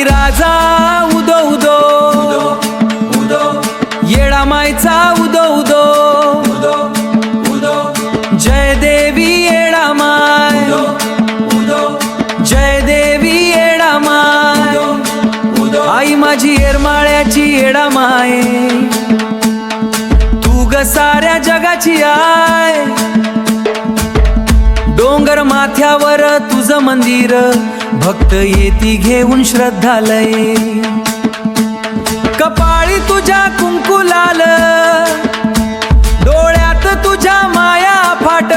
आई राजा उदो उदो उदो येडा मायचा उदो उदो उदो उदो जय देवी येडा माय उदो जय देवी येडा माय उदो आई माझी येरमाळ्याची येडा माय तू ग साऱ्या जगाची आय डोंगर माथ्यावर तुझं मंदिर भक्त येती घेऊन श्रद्धालय कपाळी तुझ्या कुंकू लाल डोळ्यात तुझ्या माया फाट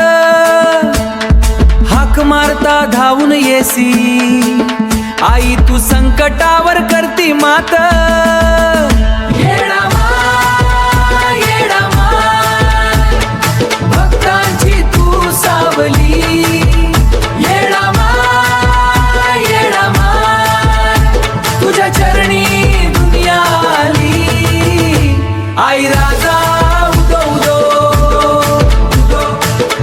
हाक मारता धावून येसी आई तू संकटावर करती मात भक्तांची तू सावली आई राजा उदो उदो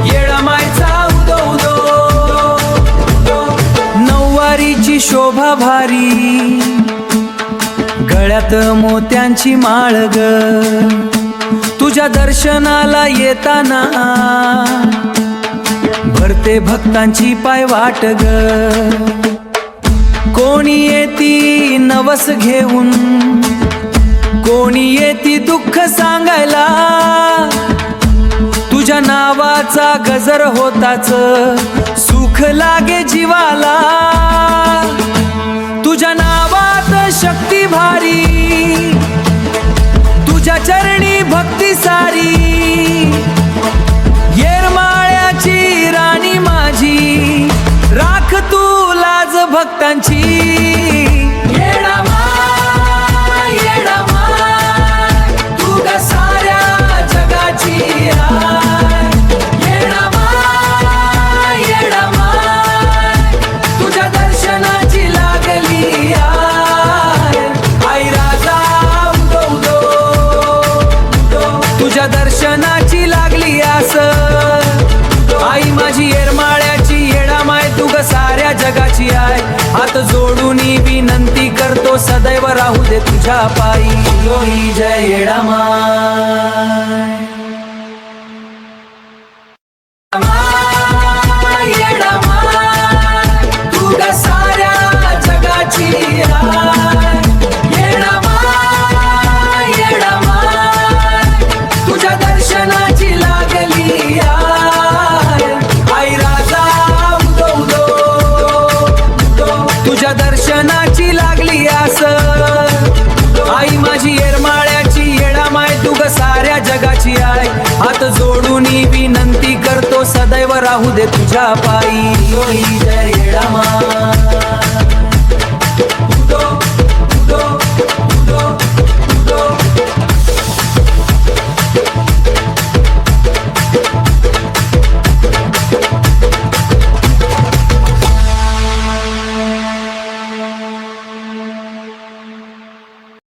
येडा मायचा उदो उदो नऊवारीची शोभा भारी गळ्यात मोत्यांची माळ ग तुझ्या दर्शनाला येताना भरते भक्तांची पाय वाट ग कोणी येती नवस घेऊन कोणी येती दुःख सांगायला तुझ्या नावाचा गजर होताच सुख लागे जीवाला तुझ्या नावात शक्ती भारी तुझ्या चरणी भक्ती सारी येरमाळ्याची राणी माझी राख तू लाज भक्तांची तुझ्या दर्शनाची लागली आई राजा उदो उदो तुझ्या दर्शनाची लागली आस आई माझी येरमाळ्याची येडा माय तू ग साऱ्या जगाची आय हात जोडून विनंती करतो सदैव राहू दे तुझ्या पायी जय येडा माय तुझ्या दर्शनाची लागली आई राजा उदो उदो तुझ्या दर्शनाची लागली आस आई माझी येरमाळ्याची येडा माय तू ग साऱ्या जगाची आय हात जोडून विनंती करतो सदैव राहू दे तुझ्या पायी जय येडा माय